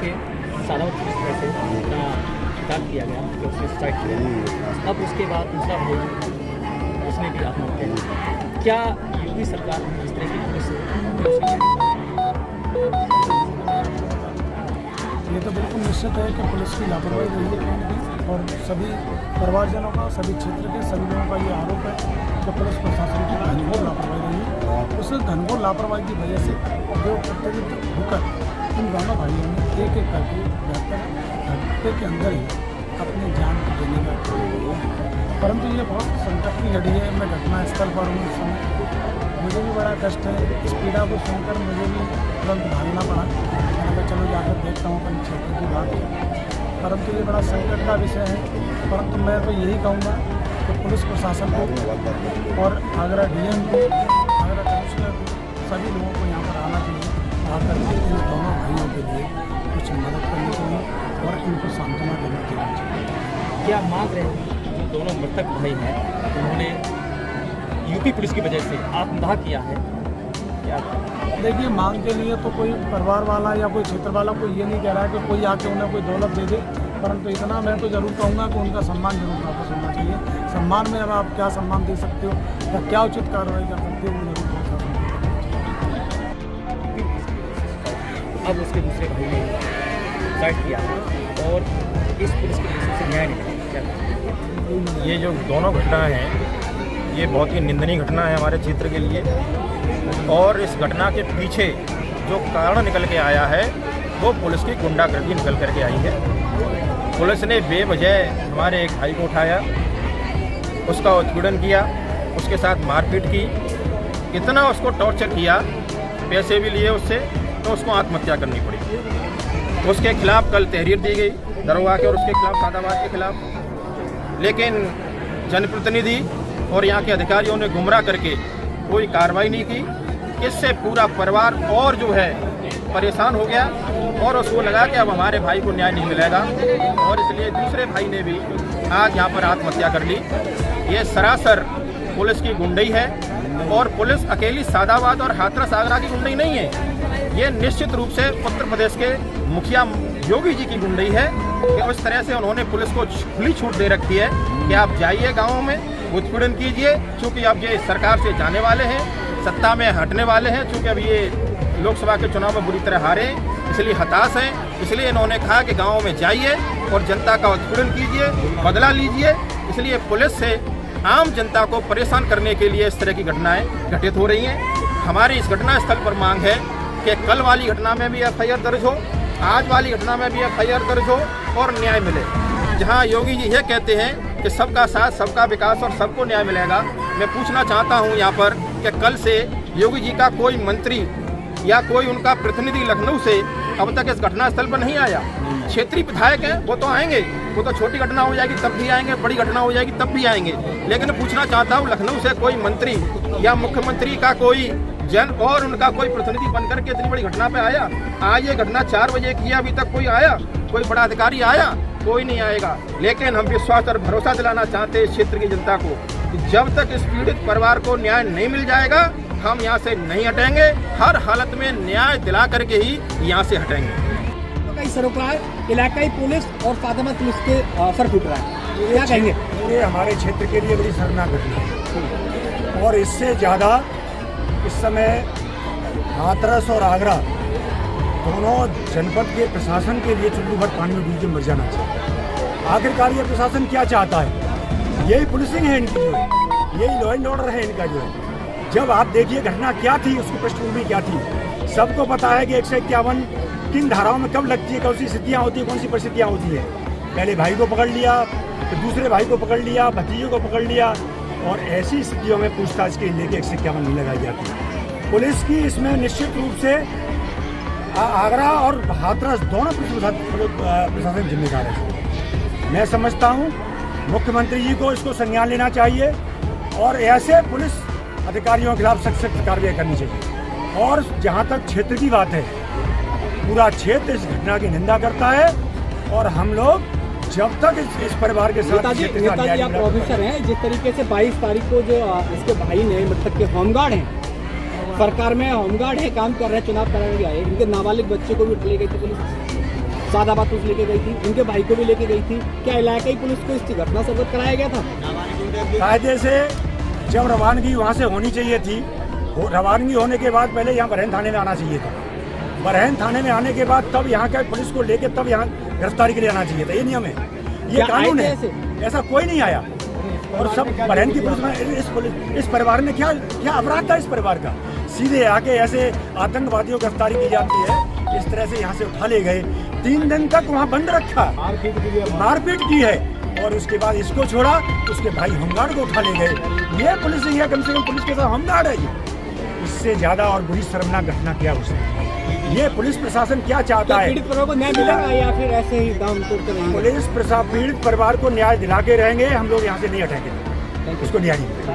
के सादावत पुलिस से अपना खिताब किया गया कि उसने सुसाइड किया। अब उसके बाद दूसरा भाई उसने भी आत्महत्या की। क्या योगी सरकार इस तरह की पुलिस ये तो बिल्कुल निश्चित है कि पुलिस की लापरवाही रही है कहीं ना कहीं, और सभी परिवारजनों का, सभी क्षेत्र के सभी लोगों का ये आरोप है कि पुलिस प्रशासन की घनघोर लापरवाही रही है। उस घनघोर लापरवाही की वजह से जो प्रत्येक होकर इन दोनों भाइयों ने एक एक करके बेहतर घंटे के अंदर ही अपनी जान देने का काम किया। परंतु ये बहुत संकट की घड़ी है। मैं घटनास्थल पर हूँ उस समय, मुझे भी बड़ा कष्ट है। इस पीड़ा को सुनकर मुझे भी तुरंत भागना पड़ा। मैंने कहा चलो जाकर देखता हूँ अपने क्षेत्र की बात है। परंतु ये बड़ा संकट का विषय है। परंतु मैं तो यही कहूँगा कि पुलिस प्रशासन को और आगरा डीएम को, आगरा कमिश्नर को, सभी लोगों को यहाँ पर आना चाहिए, आकर के इन दोनों भाइयों के लिए कुछ मदद करनी चाहिए और इनको सांत्वना देना चाहिए। क्या मांग रहे हैं जो दोनों मृतक भाई हैं, उन्होंने यूपी पुलिस की वजह से आत्मदाह किया है? क्या देखिए, मांग के लिए तो कोई परिवार वाला या कोई क्षेत्र वाला कोई ये नहीं कह रहा है कि कोई आके उन्हें कोई दौलत दे दे, परंतु इतना मैं तो जरूर कहूँगा कि उनका सम्मान जरूर वापस होना चाहिए। सम्मान में अब आप क्या सम्मान दे सकते हो या क्या उचित कार्रवाई कर सकते हो, वो जरूर प्रशासन को करना चाहिए। अब उसके दूसरे भाई ने सुसाइड किया और इस पुलिस की वजह से न्याय नहीं मिला। ये जो दोनों घटनाएं हैं, ये बहुत ही निंदनीय घटना है हमारे क्षेत्र के लिए। और इस घटना के पीछे जो कारण निकल के आया है वो पुलिस की गुंडागर्दी निकल करके आई है। पुलिस ने बेवजह हमारे एक भाई को उठाया, उसका उत्पीड़न किया, उसके साथ मारपीट की, इतना उसको टॉर्चर किया, पैसे भी लिए उससे, तो उसको आत्महत्या करनी पड़ी। उसके खिलाफ कल तहरीर दी गई दरोगा के और उसके खिलाफ सादाबाद के खिलाफ, लेकिन जनप्रतिनिधि और यहाँ के अधिकारियों ने गुमराह करके कोई कार्रवाई नहीं की। इससे पूरा परिवार और जो है परेशान हो गया और उसको लगा कि अब हमारे भाई को न्याय नहीं मिलेगा, और इसलिए दूसरे भाई ने भी आज यहाँ पर आत्महत्या कर ली। ये सरासर पुलिस की गुंडई है, और पुलिस अकेली सादाबाद और हाथरस आगरा की गुंडई नहीं है। ये निश्चित रूप से उत्तर प्रदेश के मुखिया योगी जी की गुंडई है कि उस तरह से उन्होंने पुलिस को खुली छूट दे रखी है कि आप जाइए गाँव में, उत्पीड़न कीजिए। चूँकि अब ये सरकार से जाने वाले हैं, सत्ता में हटने वाले हैं, चूँकि अब ये लोकसभा के चुनाव में बुरी तरह हारे, इसलिए हताश हैं। इसलिए इन्होंने कहा कि गाँव में जाइए और जनता का उत्पीड़न कीजिए, बदला लीजिए। इसलिए पुलिस से आम जनता को परेशान करने के लिए इस तरह की घटनाएं घटित हो रही हैं। हमारी इस घटनास्थल पर मांग है कि कल वाली घटना में भी FIR दर्ज हो, आज वाली घटना में भी FIR दर्ज हो और न्याय मिले। जहां योगी जी ये कहते हैं कि सबका साथ, सबका विकास और सबको न्याय मिलेगा, मैं पूछना चाहता हूं यहाँ पर कि कल से योगी जी का कोई मंत्री या कोई उनका प्रतिनिधि लखनऊ से अब तक इस घटनास्थल पर नहीं आया। क्षेत्रीय विधायक हैं, वो तो आएंगे, वो तो छोटी घटना हो जाएगी तब भी आएंगे, बड़ी घटना हो जाएगी तब भी आएंगे। लेकिन पूछना चाहता हूँ, लखनऊ से कोई मंत्री या मुख्यमंत्री का कोई जन और उनका कोई प्रतिनिधि बनकर के इतनी बड़ी घटना पे आया? आज ये घटना 4 बजे की है, अभी तक कोई आया, कोई बड़ा अधिकारी आया? कोई नहीं आएगा। लेकिन हम विश्वास और भरोसा दिलाना चाहते हैं इस क्षेत्र की जनता को कि जब तक इस पीड़ित परिवार को न्याय नहीं मिल जाएगा, हम यहाँ से नहीं हटेंगे। हर हालत में न्याय दिला करके ही यहाँ से हटेंगे। कई सरोकार इलाकाई पुलिस और सादाबाद पुलिस के सर फूट रहा है, क्या कहेंगे? ये हमारे क्षेत्र के लिए बड़ी शर्मनाक घटना है, और इससे ज़्यादा इस समय हाथरस और आगरा दोनों जनपद के प्रशासन के लिए चुल्लू भर पानी में डूब के मर जाना चाहिए। आखिरकार ये प्रशासन क्या चाहता है? यही पुलिसिंग है इनकी, जो है यही लॉ एंड ऑर्डर है इनका जो है। जब आप देखिए घटना क्या थी, उसकी पृष्ठभूमि क्या थी, सबको पता है कि 151 किन धाराओं में कब लगती है, कौन सी स्थितियाँ होती है, कौन सी परिस्थितियाँ होती है। पहले भाई को पकड़ लिया, फिर दूसरे भाई को पकड़ लिया, भतीजे को पकड़ लिया, और ऐसी स्थितियों में पूछताछ के लेके 151 नहीं लगाई जाती। पुलिस की इसमें निश्चित रूप से आगरा और हाथरस दोनों प्रशासन जिम्मेदार है। मैं समझता हूँ मुख्यमंत्री जी को इसको संज्ञान लेना चाहिए और ऐसे पुलिस अधिकारियों के खिलाफ सख्त कार्रवाई करनी चाहिए। और जहाँ तक क्षेत्र की बात है, पूरा क्षेत्र इस घटना की निंदा करता है, और हम लोग जब तक इस परिवार के साथ नेताजी आप ऑफिसर हैं, जिस तरीके से 22 तारीख को जो इसके भाई ने मृतक के होमगार्ड हैं, सरकार में होमगार्ड है, काम कर रहे हैं, चुनाव कराने भी आए, इनके नाबालिग बच्चे को भी ले गई थी पुलिस। सादाबाद पुलिस लेके गई थी, उनके भाई को भी लेके गई थी। क्या इलाकाई पुलिस को इस घटना से अवगत कराया गया था? कायदे से जब रवानगी वहाँ से होनी चाहिए थी, रवानगी होने के बाद पहले यहाँ बरहन थाने में आना चाहिए था। बरहन थाने में आने के बाद तब यहाँ का पुलिस को लेके तब यहाँ गिरफ्तारी के लिए आना चाहिए था। ये नियम है, ये कानून है। ऐसा कोई नहीं आया और सब बरहन की पुलिस में इस परिवार में क्या अपराध था? इस परिवार का सीधे आके ऐसे आतंकवादियों की गिरफ्तारी की जाती है, इस तरह से यहाँ से उठा ले गए। 3 दिन तक वहाँ बंद रखा, मारपीट की है और उसके बाद इसको छोड़ा, उसके भाई होमगार्ड को उठा ले गए। ये पुलिस नहीं है, कम से कम पुलिस के साथ होमगार्ड है। ये इससे ज्यादा और बुरी शर्मनाक घटना किया उसने। ये पुलिस प्रशासन क्या चाहता है? पीड़ित परिवार को न्याय मिलेगा या फिर ऐसे ही दाम तोड़ते रहेंगे? पुलिस प्रशासन पीड़ित परिवार को न्याय दिला के रहेंगे। हम लोग यहाँ से नहीं हटेंगे, उसको न्याय नहीं मिलेगा।